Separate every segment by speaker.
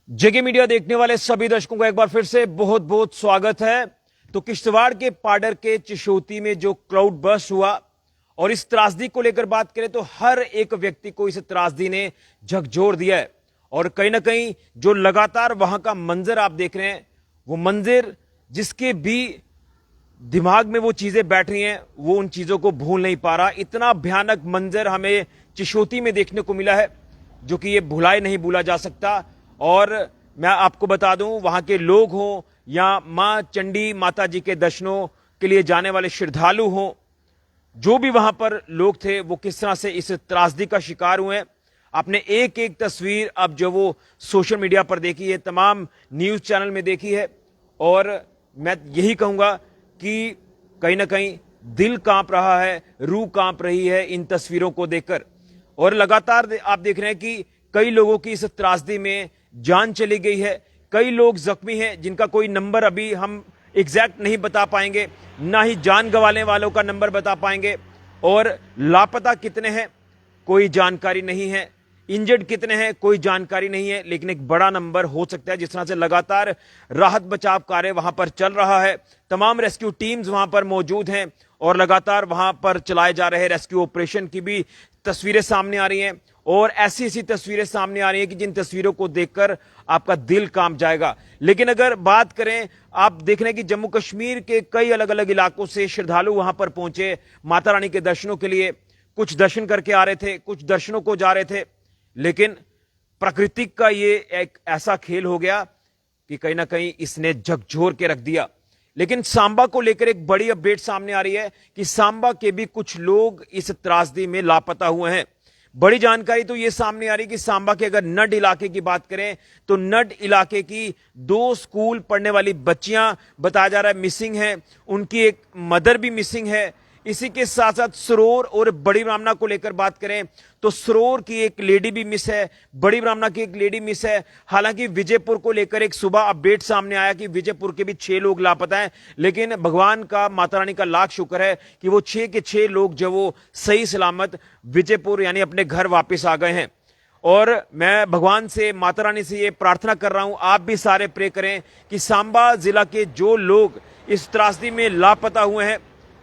Speaker 1: जेके media देखने वाले सभी दर्शकों को एक बार फिर से बहुत बहुत स्वागत है। तो किश्तवाड़ के पाडर के चिशोती में जो क्लाउड बर्स्ट हुआ और इस त्रासदी को लेकर बात करें तो हर एक व्यक्ति को इस त्रासदी ने झकझोर दिया है। और कहीं ना कहीं जो लगातार वहां का मंजर आप देख रहे हैं, वो मंजर जिसके भी दिमाग में वो चीजें बैठ रही हैं, वो उन चीजों को भूल नहीं पा रहा। इतना भयानक मंजर हमें चिशोती में देखने को मिला है जो कि ये भुलाए नहीं भूला जा सकता। और मैं आपको बता दूं, वहां के लोग हों या मां चंडी माता जी के दर्शनों के लिए जाने वाले श्रद्धालु हों, जो भी वहां पर लोग थे, वो किस तरह से इस त्रासदी का शिकार हुए हैं। आपने एक एक तस्वीर अब जो वो सोशल मीडिया पर देखी है, तमाम न्यूज चैनल में देखी है। और मैं यही कहूंगा कि कहीं ना कहीं दिल कांप रहा है, रूह कांप रही है इन तस्वीरों को देखकर। और लगातार आप देख रहे हैं कि कई लोगों की इस त्रासदी में जान चली गई है, कई लोग जख्मी हैं जिनका कोई नंबर अभी हम एग्जैक्ट नहीं बता पाएंगे, ना ही जान गंवाने वालों का नंबर बता पाएंगे। और लापता कितने हैं कोई जानकारी नहीं है, इंजर्ड कितने हैं कोई जानकारी नहीं है। लेकिन एक बड़ा नंबर हो सकता है। जिस तरह से लगातार राहत बचाव कार्य वहां पर चल रहा है, तमाम रेस्क्यू टीम्स वहां पर मौजूद हैं और लगातार वहां पर चलाए जा रहे रेस्क्यू ऑपरेशन की भी तस्वीरें सामने आ रही हैं। और ऐसी ऐसी तस्वीरें सामने आ रही हैं कि जिन तस्वीरों को देखकर आपका दिल कांप जाएगा। लेकिन अगर बात करें, आप देख रहे हैं कि जम्मू कश्मीर के कई अलग अलग इलाकों से श्रद्धालु वहां पर पहुंचे माता रानी के दर्शनों के लिए। कुछ दर्शन करके आ रहे थे, कुछ दर्शनों को जा रहे थे। लेकिन प्रकृति का ये एक ऐसा खेल हो गया कि कहीं ना कहीं इसने झकझोर के रख दिया। लेकिन सांबा को लेकर एक बड़ी अपडेट सामने आ रही है कि सांबा के भी कुछ लोग इस त्रासदी में लापता हुए हैं। बड़ी जानकारी तो यह सामने आ रही है कि सांबा के अगर नड इलाके की बात करें तो नड इलाके की 2 स्कूल पढ़ने वाली बच्चियां बताया जा रहा है मिसिंग है, उनकी एक मदर भी मिसिंग है। इसी के साथ साथ सरोर और बड़ी ब्राह्मणा को लेकर बात करें तो सरोर की एक लेडी भी मिस है, बड़ी ब्राह्मणा की एक लेडी मिस है। हालांकि विजयपुर को लेकर एक सुबह अपडेट सामने आया कि विजयपुर के भी 6 लोग लापता हैं। लेकिन भगवान का, माता रानी का लाख शुक्र है कि वो 6 के 6 लोग जो वो सही सलामत विजयपुर यानी अपने घर वापस आ गए हैं। और मैं भगवान से, माता रानी से ये प्रार्थना कर रहा हूं, आप भी सारे प्रे करें कि सांबा जिला के जो लोग इस त्रासदी में लापता हुए हैं,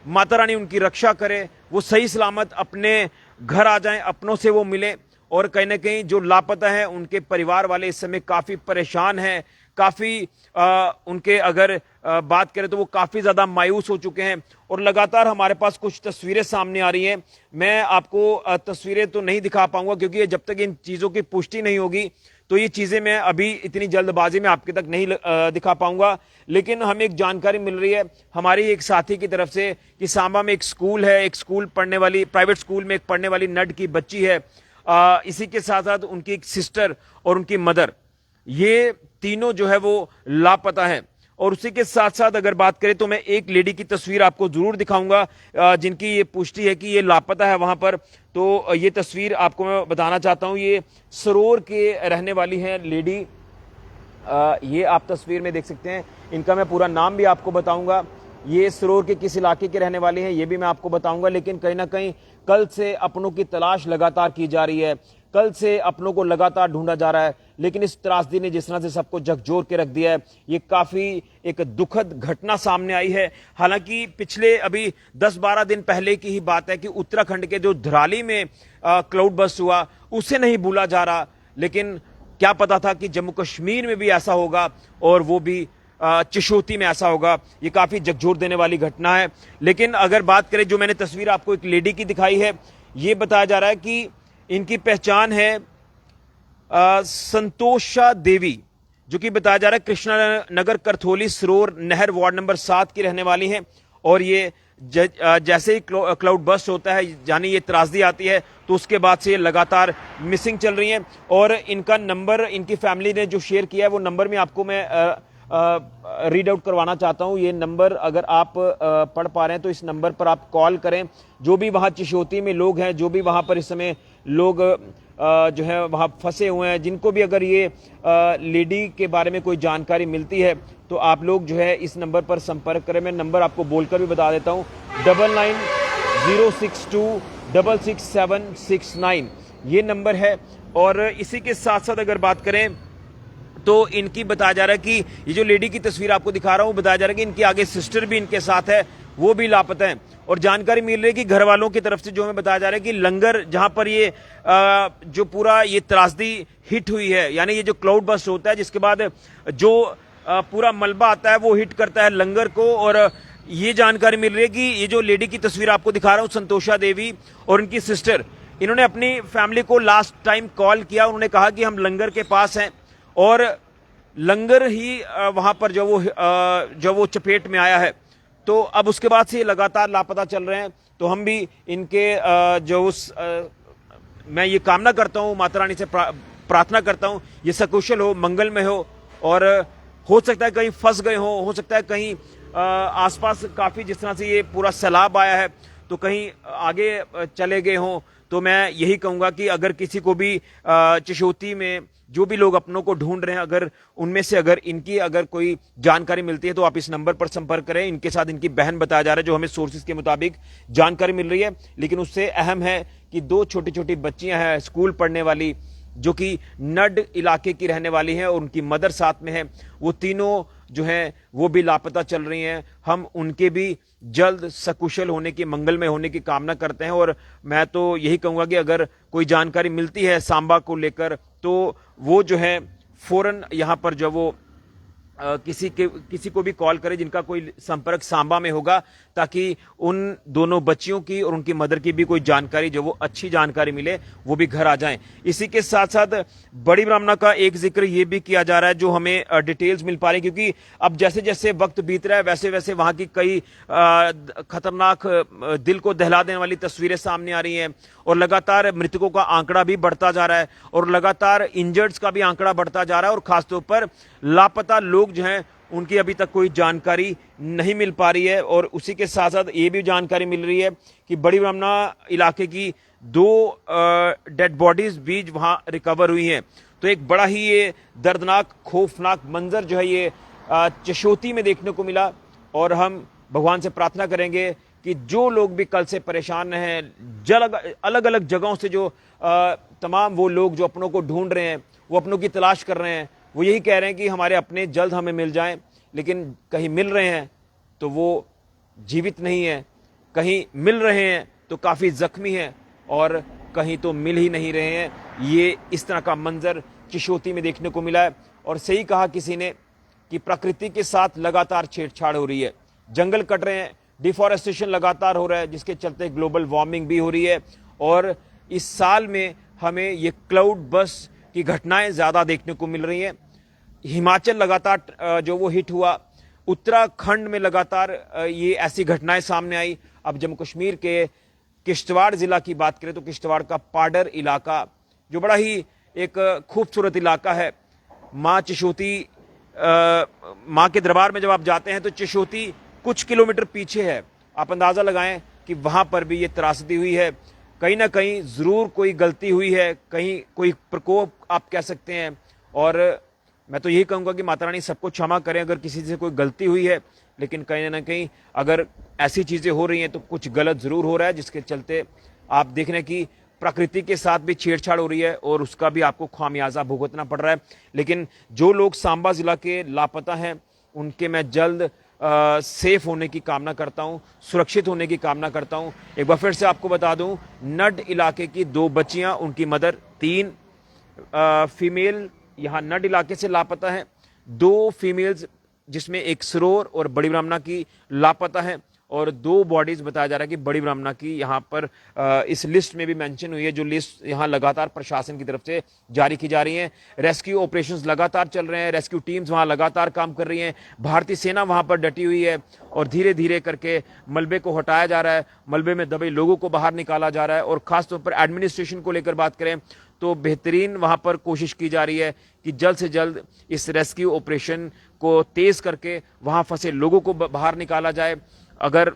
Speaker 1: माता रानी उनकी रक्षा करे, वो सही सलामत अपने घर आ जाएं, अपनों से वो मिले। और कहीं ना कहीं जो लापता है उनके परिवार वाले इस समय काफी परेशान हैं, काफी उनके अगर बात करें तो वो काफी ज्यादा मायूस हो चुके हैं। और लगातार हमारे पास कुछ तस्वीरें सामने आ रही हैं। मैं आपको तस्वीरें तो नहीं दिखा पाऊंगा क्योंकि जब तक इन चीजों की पुष्टि नहीं होगी तो ये चीजें मैं अभी इतनी जल्दबाजी में आपके तक नहीं दिखा पाऊंगा। लेकिन हमें एक जानकारी मिल रही है हमारी एक साथी की तरफ से कि सांबा में एक स्कूल है, एक स्कूल पढ़ने वाली, प्राइवेट स्कूल में एक पढ़ने वाली नड की बच्ची है। इसी के साथ साथ उनकी एक सिस्टर और उनकी मदर, ये तीनों जो है वो लापता है। और उसी के साथ साथ अगर बात करें तो मैं एक लेडी की तस्वीर आपको जरूर दिखाऊंगा जिनकी ये पुष्टि है कि ये लापता है वहां पर। तो ये तस्वीर आपको मैं बताना चाहता हूं, ये सरोर के रहने वाली है लेडी। ये आप तस्वीर में देख सकते हैं, इनका मैं पूरा नाम भी आपको बताऊंगा। ये सरोर के किस इलाके के रहने वाले हैं ये भी मैं आपको बताऊंगा। लेकिन कहीं ना कहीं कल से अपनों की तलाश लगातार की जा रही है, कल से अपनों को लगातार ढूंढा जा रहा है। लेकिन इस त्रासदी ने जिस तरह से सबको झकझोर के रख दिया है, ये काफी एक दुखद घटना सामने आई है। हालांकि पिछले अभी 10-12 दिन पहले की ही बात है कि उत्तराखंड के जो धराली में क्लाउड बर्स्ट हुआ उसे नहीं भूला जा रहा। लेकिन क्या पता था कि जम्मू कश्मीर में भी ऐसा होगा और वो भी चिशोती में ऐसा होगा। ये काफी झकझोर देने वाली घटना है। लेकिन अगर बात करें, जो मैंने तस्वीर आपको एक लेडी की दिखाई है, ये बताया जा रहा है कि इनकी पहचान है संतोषा देवी, जो कि बताया जा रहा है कृष्णा नगर करथोली सरोर नहर वार्ड नंबर 7 की रहने वाली हैं। और ये जैसे ही क्लाउड बर्स्ट होता है यानी ये त्रासदी आती है तो उसके बाद से ये लगातार मिसिंग चल रही हैं। और इनका नंबर इनकी फैमिली ने जो शेयर किया है वो नंबर में आपको मैं रीड आउट करवाना चाहता हूं। ये नंबर अगर आप पढ़ पा रहे हैं तो इस नंबर पर आप कॉल करें। जो भी वहां चिशोती में लोग हैं, जो भी वहां पर इस समय लोग जो है वहां फंसे हुए हैं, जिनको भी अगर ये लेडी के बारे में कोई जानकारी मिलती है तो आप लोग जो है इस नंबर पर संपर्क करें। मैं नंबर आपको बोलकर भी बता देता हूं, 9906266769 ये नंबर है। और इसी के साथ साथ अगर बात करें तो इनकी बताया जा रहा है कि ये जो लेडी की तस्वीर आपको दिखा रहा हूं, बताया जा रहा है कि इनकी आगे सिस्टर भी इनके साथ है, वो भी लापता है। और जानकारी मिल रही है कि घर वालों की तरफ से जो हमें बताया जा रहा है कि लंगर जहां पर ये जो पूरा ये त्रासदी हिट हुई है, यानी ये जो क्लाउड बस्ट होता है जिसके बाद जो पूरा मलबा आता है वो हिट करता है लंगर को। और ये जानकारी मिल रही है कि ये जो लेडी की तस्वीर आपको दिखा रहा हूं, संतोषा देवी और उनकी सिस्टर, इन्होंने अपनी फैमिली को लास्ट टाइम कॉल किया। उन्होंने कहा कि हम लंगर के पास हैं और लंगर ही वहां पर जो वो चपेट में आया है। तो अब उसके बाद से लगातार लापता चल रहे हैं। तो हम भी इनके मैं ये कामना करता हूं, माता रानी से प्रार्थना करता हूं ये सकुशल हो, मंगल में हो सकता है कहीं फंस गए हो सकता है कहीं आसपास काफी जिस तरह से ये पूरा सैलाब आया है तो कहीं आगे चले गए हों। तो मैं यही कहूंगा कि अगर किसी को भी चिशोती में जो भी लोग अपनों को ढूंढ रहे हैं, अगर उनमें से इनकी कोई जानकारी मिलती है तो आप इस नंबर पर संपर्क करें। इनके साथ इनकी बहन बताया जा रहा है जो हमें सोर्सेज के मुताबिक जानकारी मिल रही है। लेकिन उससे अहम है कि 2 छोटी छोटी बच्चियां हैं स्कूल पढ़ने वाली, जो कि नड इलाके की रहने वाली हैं और उनकी मदर साथ में है। वो तीनों जो हैं वो भी लापता चल रही हैं। हम उनके भी जल्द सकुशल होने की, मंगलमय होने की कामना करते हैं। और मैं तो यही कहूंगा कि अगर कोई जानकारी मिलती है सांबा को लेकर तो वो जो है फौरन यहां पर जो वो किसी को भी कॉल करे जिनका कोई संपर्क सांबा में होगा, ताकि उन दोनों बच्चियों की और उनकी मदर की भी कोई जानकारी, जो वो अच्छी जानकारी मिले, वो भी घर आ जाएं। इसी के साथ साथ बड़ी ब्राह्मणा का एक जिक्र ये भी किया जा रहा है जो हमें डिटेल्स मिल पा रही, क्योंकि अब जैसे जैसे वक्त बीत रहा है वैसे वैसे वहां की कई खतरनाक, दिल को दहला देने वाली तस्वीरें सामने आ रही हैं और लगातार मृतकों का आंकड़ा भी बढ़ता जा रहा है और लगातार इंजर्ड्स का भी आंकड़ा बढ़ता जा रहा है और खासतौर पर लापता लोग जो हैं उनकी अभी तक कोई जानकारी नहीं मिल पा रही है। और उसी के साथ साथ ये भी जानकारी मिल रही है कि बड़ी ब्राह्मणा इलाके की 2 डेड बॉडीज भी वहां रिकवर हुई हैं। तो एक बड़ा ही ये दर्दनाक, खौफनाक मंजर जो है ये चिशोती में देखने को मिला। और हम भगवान से प्रार्थना करेंगे कि जो लोग भी कल से परेशान हैं, अलग अलग जगहों से जो तमाम वो लोग जो अपनों को ढूंढ रहे हैं, वो अपनों की तलाश कर रहे हैं, वो यही कह रहे हैं कि हमारे अपने जल्द हमें मिल जाएं। लेकिन कहीं मिल रहे हैं तो वो जीवित नहीं है, कहीं मिल रहे हैं तो काफ़ी जख्मी हैं और कहीं तो मिल ही नहीं रहे हैं। ये इस तरह का मंजर चिशोती में देखने को मिला है। और सही कहा किसी ने कि प्रकृति के साथ लगातार छेड़छाड़ हो रही है, जंगल कट रहे हैं, डिफॉरेस्टेशन लगातार हो रहा है, जिसके चलते ग्लोबल वार्मिंग भी हो रही है। और इस साल में हमें ये क्लाउड बस्ट की घटनाएं ज़्यादा देखने को मिल रही हैं। हिमाचल लगातार जो वो हिट हुआ, उत्तराखंड में लगातार ये ऐसी घटनाएं सामने आई। अब जम्मू कश्मीर के किश्तवाड़ जिला की बात करें तो किश्तवाड़ का पाडर इलाका जो बड़ा ही एक खूबसूरत इलाका है, माँ चिशोती, माँ के दरबार में जब आप जाते हैं तो चिशोती कुछ किलोमीटर पीछे है। आप अंदाजा लगाएं कि वहां पर भी ये त्रासदी हुई है। कहीं ना कहीं जरूर कोई गलती हुई है, कहीं कोई प्रकोप आप कह सकते हैं। और मैं तो यही कहूंगा कि माता रानी सबको क्षमा करें अगर किसी से कोई गलती हुई है, लेकिन कहीं ना कहीं अगर ऐसी चीजें हो रही हैं तो कुछ गलत जरूर हो रहा है, जिसके चलते आप देख रहे हैं कि प्रकृति के साथ भी छेड़छाड़ हो रही है और उसका भी आपको खामियाजा भुगतना पड़ रहा है। लेकिन जो लोग सांबा जिला के लापता हैं उनके मैं जल्द सेफ होने की कामना करता हूं, सुरक्षित होने की कामना करता हूं। एक बार फिर से आपको बता दूं, नड इलाके की 2 बच्चियां, उनकी मदर, 3 फीमेल यहां नड इलाके से लापता हैं, 2 फीमेल्स जिसमें एक सरोर और बड़ी ब्राह्मणा की लापता है और 2 बॉडीज बताया जा रहा है कि बड़ी ब्राह्मणा की यहां पर इस लिस्ट में भी मेंशन हुई है, जो लिस्ट यहां लगातार प्रशासन की तरफ से जारी की जा रही है। रेस्क्यू ऑपरेशंस लगातार चल रहे हैं, रेस्क्यू टीम्स वहां लगातार काम कर रही हैं, भारतीय सेना वहां पर डटी हुई है और धीरे धीरे करके मलबे को हटाया जा रहा है, मलबे में दबे लोगों को बाहर निकाला जा रहा है। और खासतौर पर एडमिनिस्ट्रेशन को लेकर बात करें तो बेहतरीन वहां पर कोशिश की जा रही है कि जल्द से जल्द इस रेस्क्यू ऑपरेशन को तेज करके वहां फंसे लोगों को बाहर निकाला जाए। अगर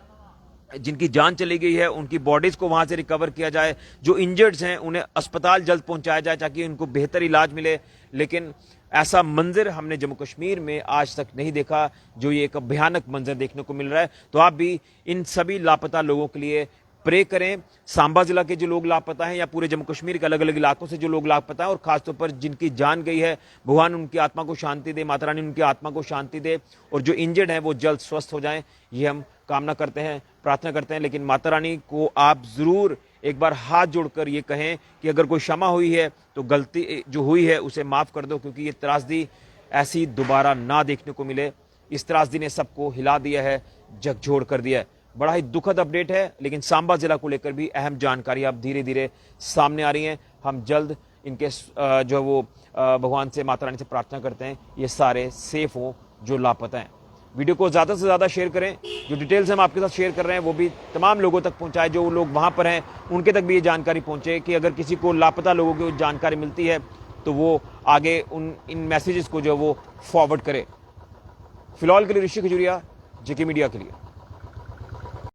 Speaker 1: जिनकी जान चली गई है उनकी बॉडीज को वहां से रिकवर किया जाए, जो इंजर्ड्स हैं उन्हें अस्पताल जल्द पहुंचाया जाए ताकि उनको बेहतर इलाज मिले। लेकिन ऐसा मंजर हमने जम्मू कश्मीर में आज तक नहीं देखा, जो ये एक भयानक मंजर देखने को मिल रहा है। तो आप भी इन सभी लापता लोगों के लिए प्रे करें। सांबा जिला के जो लोग लापता हैं या पूरे जम्मू कश्मीर के अलग अलग इलाकों से जो लोग लापता हैं और खासतौर पर जिनकी जान गई है, भगवान उनकी आत्मा को शांति दे, माता रानी उनकी आत्मा को शांति दे और जो इंजर्ड हैं वो जल्द स्वस्थ हो जाएं, ये हम कामना करते हैं, प्रार्थना करते हैं। लेकिन माता रानी को आप जरूर एक बार हाथ जोड़कर ये कहें कि अगर कोई क्षमा हुई है तो गलती जो हुई है उसे माफ कर दो, क्योंकि ये त्रासदी ऐसी दोबारा ना देखने को मिले। इस त्रासदी ने सबको हिला दिया है, झकझोर कर दिया है। बड़ा ही दुखद अपडेट है, लेकिन सांबा जिला को लेकर भी अहम जानकारी अब धीरे धीरे सामने आ रही है। हम जल्द इनके जो वो भगवान से, माता रानी से प्रार्थना करते हैं ये सारे सेफ हो जो लापता हैं। वीडियो को ज़्यादा से ज़्यादा शेयर करें। जो डिटेल्स हम आपके साथ शेयर कर रहे हैं वो भी तमाम लोगों तक पहुंचाए, जो लोग वहां पर हैं उनके तक भी ये जानकारी पहुंचे कि अगर किसी को लापता लोगों की जानकारी मिलती है तो वो आगे इन मैसेजेस को जो वो फॉरवर्ड करे। फिलहाल के लिए ऋषि खजूरिया, जेके मीडिया के लिए।